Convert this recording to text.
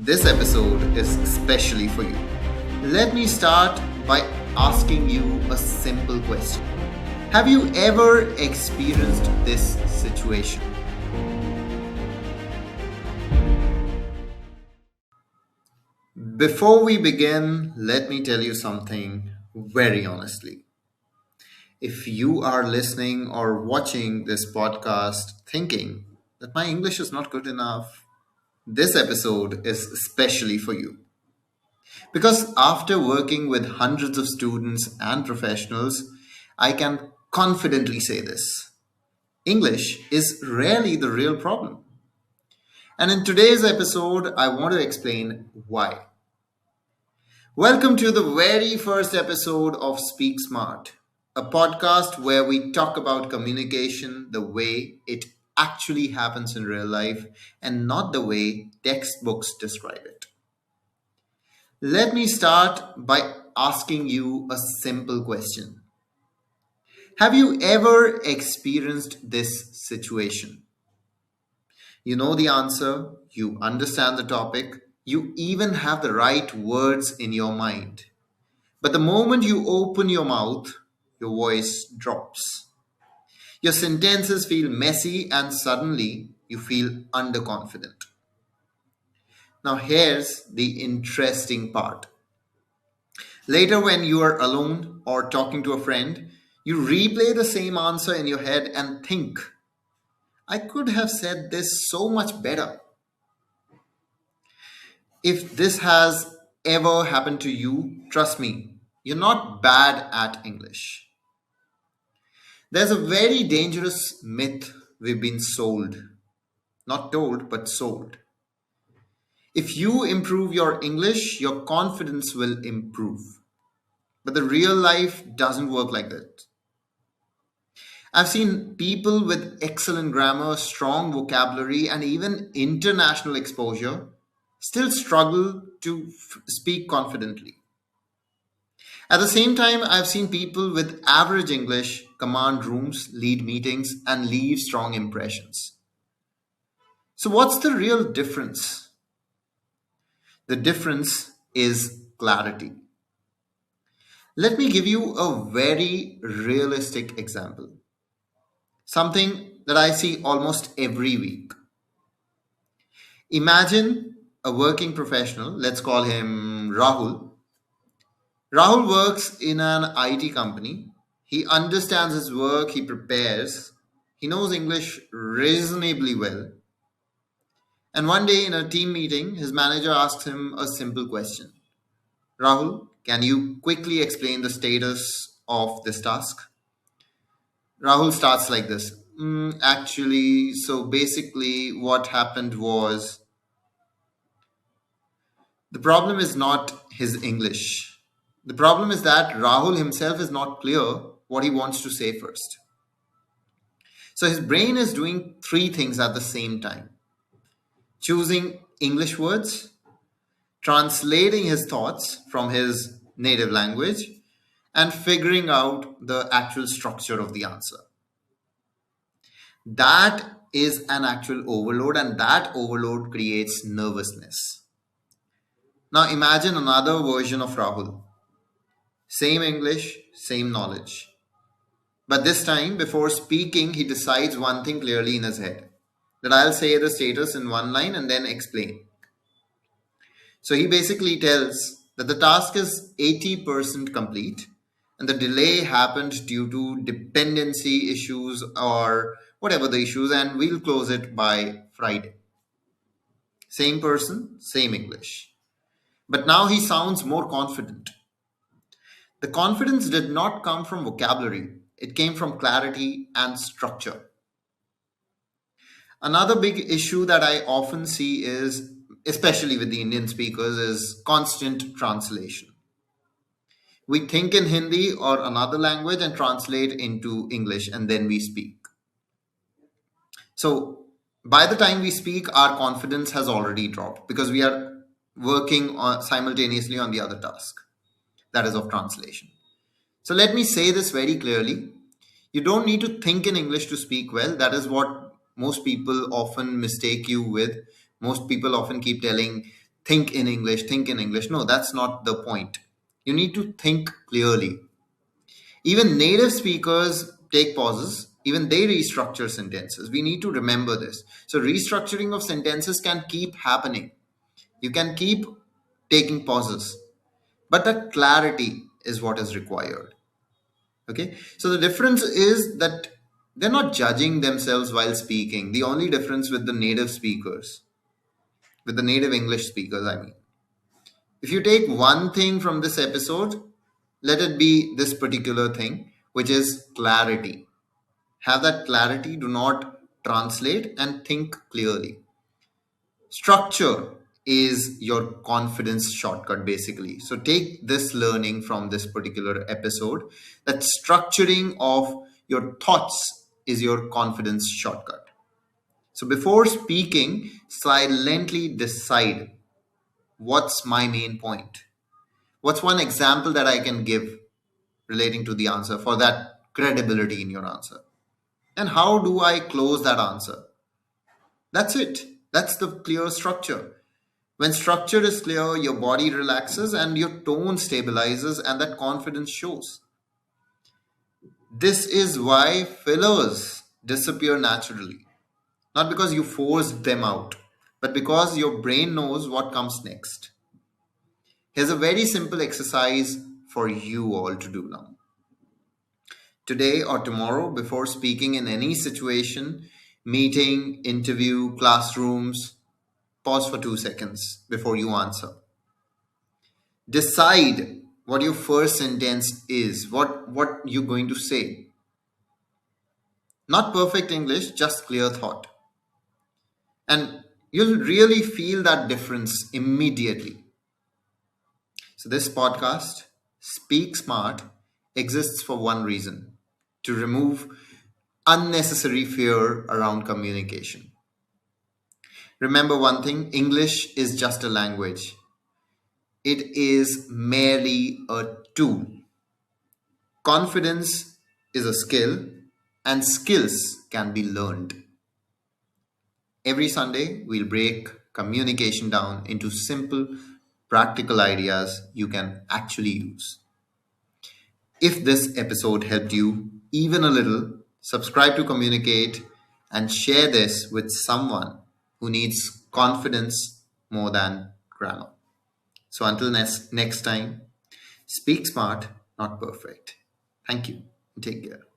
This episode is especially for you. Let me start by asking you a simple question. Have you ever experienced this situation? Before we begin, let me tell you something very honestly. If you are listening or watching this podcast thinking that my English is not good enough, this episode is especially for you. Because after working with hundreds of students and professionals, I can confidently say this: English is rarely the real problem. And in today's episode, I want to explain why. Welcome to the very first episode of Speak Smart, a podcast where we talk about communication the way it actually happens in real life and not the way textbooks describe it. Let me start by asking you a simple question. Have you ever experienced this situation? You know the answer, you understand the topic, you even have the right words in your mind. But the moment you open your mouth, your voice drops. Your sentences feel messy and suddenly you feel underconfident. Now, here's the interesting part. Later, when you are alone or talking to a friend, you replay the same answer in your head and think, I could have said this so much better. If this has ever happened to you, trust me, you're not bad at English. There's a very dangerous myth we've been sold. Not told, but sold. If you improve your English, your confidence will improve. But the real life doesn't work like that. I've seen people with excellent grammar, strong vocabulary, and even international exposure still struggle to speak confidently. At the same time, I've seen people with average English command rooms, lead meetings, and leave strong impressions. So, what's the real difference? The difference is clarity. Let me give you a very realistic example, something that I see almost every week. Imagine a working professional, let's call him Rahul. Rahul works in an IT company. He understands his work, he prepares, he knows English reasonably well. And one day in a team meeting, his manager asks him a simple question: Rahul, can you quickly explain the status of this task? Rahul starts like this. Actually, so basically, what happened was the problem is not his English. The problem is that Rahul himself is not clear what he wants to say first. So his brain is doing three things at the same time: choosing English words, translating his thoughts from his native language, and figuring out the actual structure of the answer. That is an actual overload, and that overload creates nervousness. Now imagine another version of Rahul. Same English, same knowledge. But this time, before speaking, he decides one thing clearly in his head, that I'll say the status in one line and then explain. So he basically tells that the task is 80% complete and the delay happened due to dependency issues or whatever the issues, and we'll close it by Friday. Same person, same English. But now he sounds more confident. The confidence did not come from vocabulary, it came from clarity and structure. Another big issue that I often see is, especially with the Indian speakers, is constant translation. We think in Hindi or another language and translate into English and then we speak. So by the time we speak, our confidence has already dropped because we are working simultaneously on the other task, that is of translation. So let me say this very clearly. You don't need to think in English to speak well. That is what most people often mistake you with. Most people often keep telling think in English. No, that's not the point. You need to think clearly. Even native speakers take pauses, even they restructure sentences. We need to remember this. So, restructuring of sentences can keep happening. You can keep taking pauses, but the clarity is what is required. Okay, so the difference is that they're not judging themselves while speaking. The only difference with the native speakers, with the native English speakers, I mean, if you take one thing from this episode, let it be this particular thing, which is clarity. Have that clarity, do not translate, and think clearly. Structure is your confidence shortcut, basically. So take this learning from this particular episode, that structuring of your thoughts is your confidence shortcut. So before speaking, silently decide, what's my main point? What's one example that I can give relating to the answer for that credibility in your answer? And how do I close that answer? That's it. That's the clear structure. When structure is clear, your body relaxes and your tone stabilizes, and that confidence shows. This is why fillers disappear naturally. Not because you forced them out, but because your brain knows what comes next. Here's a very simple exercise for you all to do now. Today or tomorrow, before speaking in any situation, meeting, interview, classrooms, pause for 2 seconds before you answer. Decide what your first sentence is, what you're going to say. Not perfect English, just clear thought. And you'll really feel that difference immediately. So, this podcast, Speak Smart, exists for one reason: to remove unnecessary fear around communication. Remember one thing: English is just a language, it is merely a tool. Confidence is a skill, and skills can be learned. Every Sunday, we'll break communication down into simple, practical ideas you can actually use. If this episode helped you even a little, subscribe to Communicate and share this with someone who needs confidence more than grammar. So until next time, speak smart, not perfect. Thank you and take care.